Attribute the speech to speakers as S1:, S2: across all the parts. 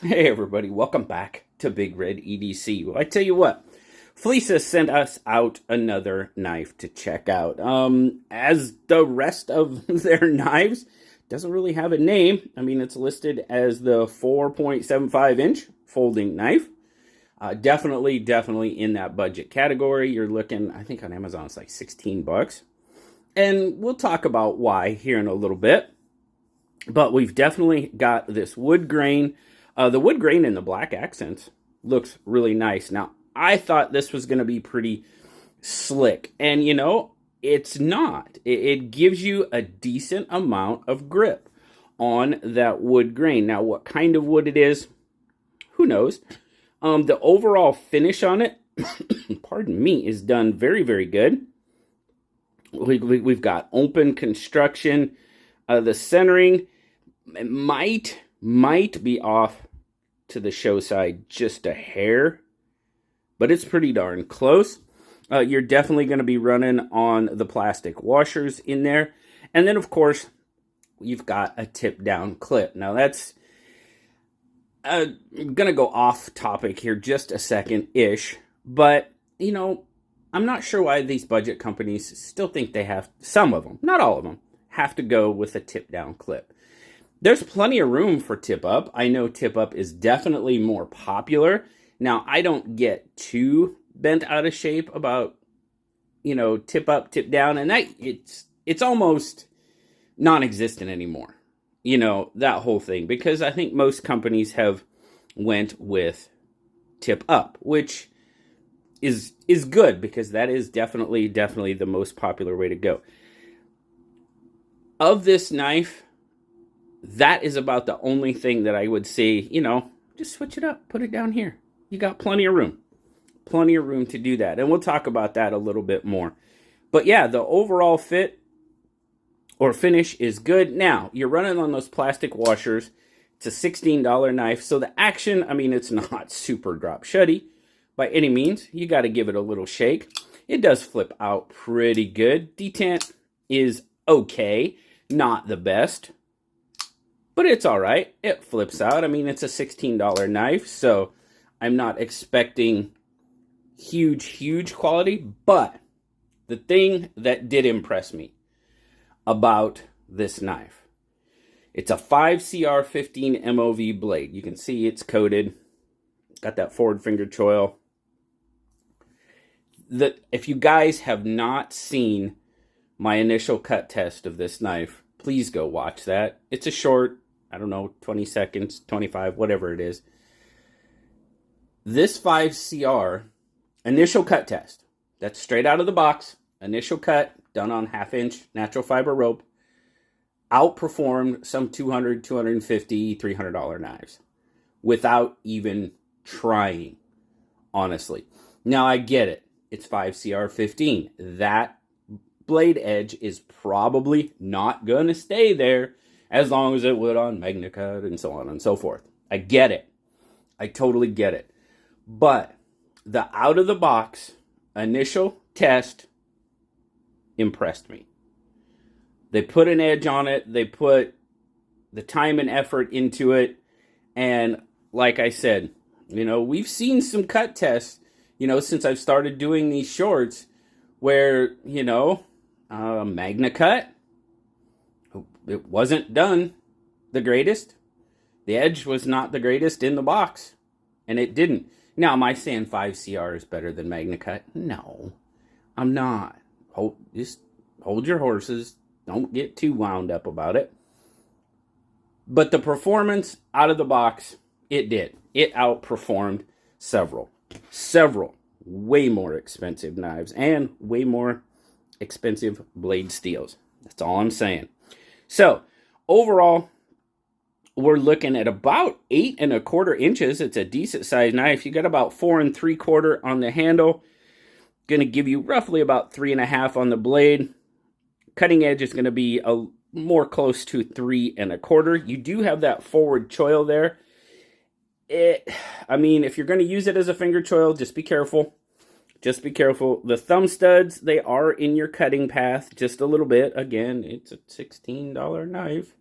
S1: Hey everybody, welcome back to Big Red EDC. Well, I tell you what, Flissa sent us out another knife to check out. As the rest of their knives, doesn't really have a name. I mean, it's listed as the 4.75 inch folding knife. Definitely in that budget category. You're looking, I think on Amazon it's like 16 bucks. And we'll talk about why here in a little bit. But we've definitely got this wood grain. The wood grain in the black accents looks really nice. Now, I thought this was going to be pretty slick. And, you know, it's not. It gives you a decent amount of grip on that wood grain. Now, what kind of wood it is, who knows? The overall finish on it, pardon me, is done very good. We've got open construction. The centering might be off to the show side just a hair, but it's pretty darn close. You're definitely going to be running on the plastic washers in there. And then, of course, you've got a tip-down clip. Now, that's going to go off topic here just a second-ish, but, you know, I'm not sure why these budget companies still think they have, some of them, not all of them, have to go with a tip-down clip. There's plenty of room for tip-up. I know tip-up is definitely more popular. Now, I don't get too bent out of shape about, you know, tip-up, tip-down, and that it's almost non-existent anymore. You know, that whole thing, because I think most companies have went with tip-up, which is good, because that is definitely the most popular way to go. Of this knife, that is about the only thing that I would say, you know, just switch it up, put it down here. You got plenty of room to do that. And we'll talk about that a little bit more. But yeah, the overall fit or finish is good. Now, you're running on those plastic washers. It's a $16 knife. So the action, I mean, it's not super drop shutty by any means. You got to give it a little shake. It does flip out pretty good. Detent is okay. Not the best, but it's all right. It flips out. I mean, it's a $16 knife, so I'm not expecting huge quality, but the thing that did impress me about this knife, it's a 5CR15 MOV blade. You can see it's coated. Got that forward finger choil. If you guys have not seen my initial cut test of this knife, please go watch that. It's a short, I don't know, 20 seconds, 25, whatever it is. This 5CR initial cut test, that's straight out of the box, initial cut, done on 1/2-inch natural fiber rope, outperformed some $200, $250, $300 knives without even trying, honestly. Now, I get it. It's 5CR15. That blade edge is probably not going to stay there as long as it would on MagnaCut and so on and so forth. I get it. I totally get it. But the out-of-the-box initial test impressed me. They put an edge on it. They put the time and effort into it. And like I said, you know, we've seen some cut tests, you know, since I've started doing these shorts where, you know, MagnaCut, it wasn't done the greatest. The edge was not the greatest in the box, and it didn't. Now, am I saying 5CR is better than MagnaCut? No, I'm not. Just hold your horses. Don't get too wound up about it. But the performance out of the box, it did. It outperformed several way more expensive knives and way more expensive blade steels. That's all I'm saying. So, overall, we're looking at about 8 1/4 inches. It's a decent sized knife. You got about 4 3/4 on the handle. Going to give you roughly about 3.5 on the blade. Cutting edge is going to be a more close to 3 1/4. You do have that forward choil there. I mean, if you're going to use it as a finger choil, just be careful. Just be careful. The thumb studs, they are in your cutting path just a little bit. Again, it's a $16 knife.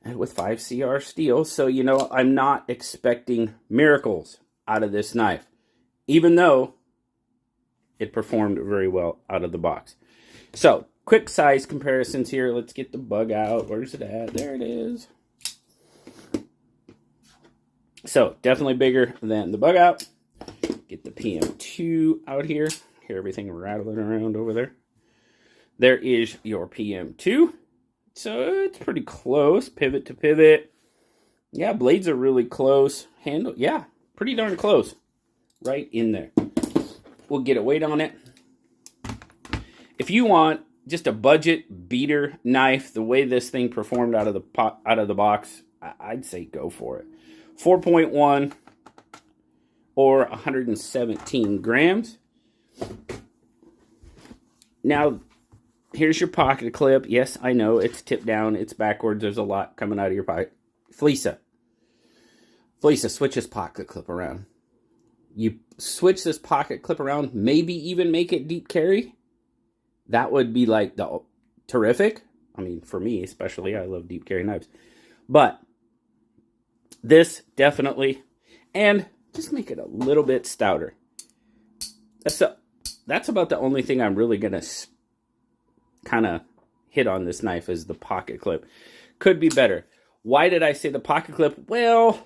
S1: and with 5CR steel. So, you know, I'm not expecting miracles out of this knife, even though it performed very well out of the box. So, quick size comparisons here. Let's get the bug out. Where's it at? There it is. So, definitely bigger than the bug out. Get the PM2 out here. Hear everything rattling around over there. There is your PM2. So, it's pretty close. Pivot to pivot. Yeah, blades are really close. Handle, yeah, pretty darn close. Right in there. We'll get a weight on it. If you want just a budget beater knife, the way this thing performed out of the box, I'd say go for it. 4.1 or 117 grams. Now, here's your pocket clip. Yes, I know it's tipped down, it's backwards. There's a lot coming out of your pocket. Flissa, switch this pocket clip around. You switch this pocket clip around, maybe even make it deep carry. That would be like the terrific. I mean, for me especially, I love deep carry knives. But this definitely, and just make it a little bit stouter. That's about the only thing I'm really going to kind of hit on this knife is the pocket clip. Could be better. Why did I say the pocket clip? Well,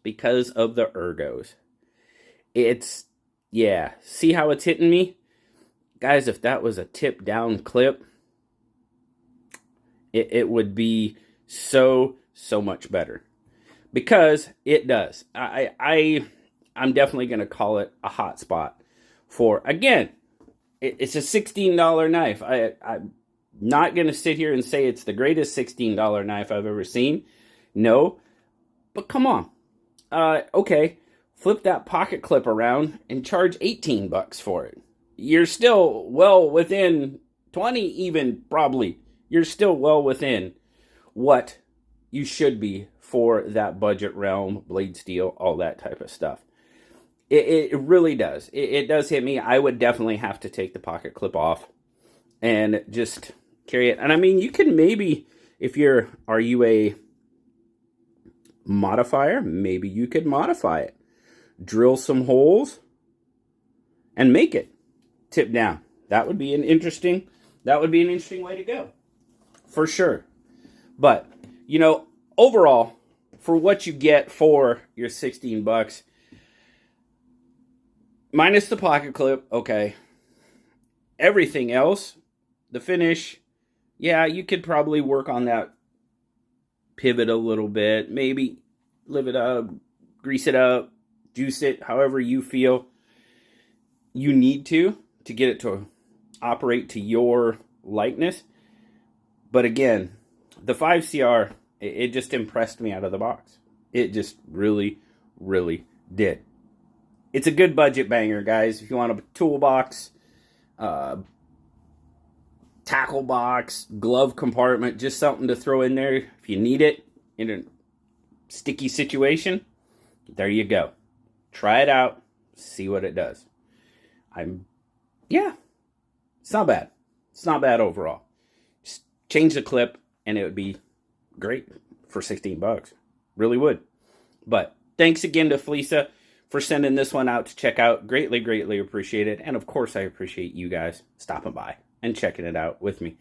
S1: because of the ergos. It's, yeah, see how it's hitting me? Guys, if that was a tip down clip, it would be so much better. Because it does. I'm definitely going to call it a hot spot for, again, it's a $16 knife. I'm not going to sit here and say it's the greatest $16 knife I've ever seen. No. But come on. Okay. Flip that pocket clip around and charge $18 for it. You're still well within 20 even, probably. You're still well within what you should be for that budget realm, blade steel, all that type of stuff. It really does. It does hit me. I would definitely have to take the pocket clip off and just carry it. And I mean, you can maybe, are you a modifier? Maybe you could modify it. Drill some holes and make it tip down. That would be an interesting way to go. For sure. But, you know, overall, for what you get for your $16, minus the pocket clip, okay. Everything else, the finish, yeah, you could probably work on that pivot a little bit. Maybe live it up, grease it up, juice it, however you feel you need to get it to operate to your likeness. But again, the 5CR, it just impressed me out of the box. It just really, really did. It's a good budget banger, guys. If you want a toolbox, tackle box, glove compartment, just something to throw in there if you need it in a sticky situation, there you go. Try it out, see what it does. It's not bad. It's not bad overall. Just change the clip and it would be great for $16. Really would. But thanks again to Flissa for sending this one out to check out. Greatly, greatly appreciate it. And of course, I appreciate you guys stopping by and checking it out with me.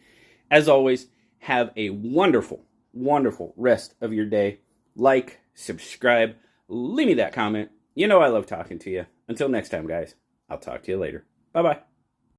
S1: As always, have a wonderful, wonderful rest of your day. Like, subscribe, leave me that comment. You know I love talking to you. Until next time, guys, I'll talk to you later. Bye-bye.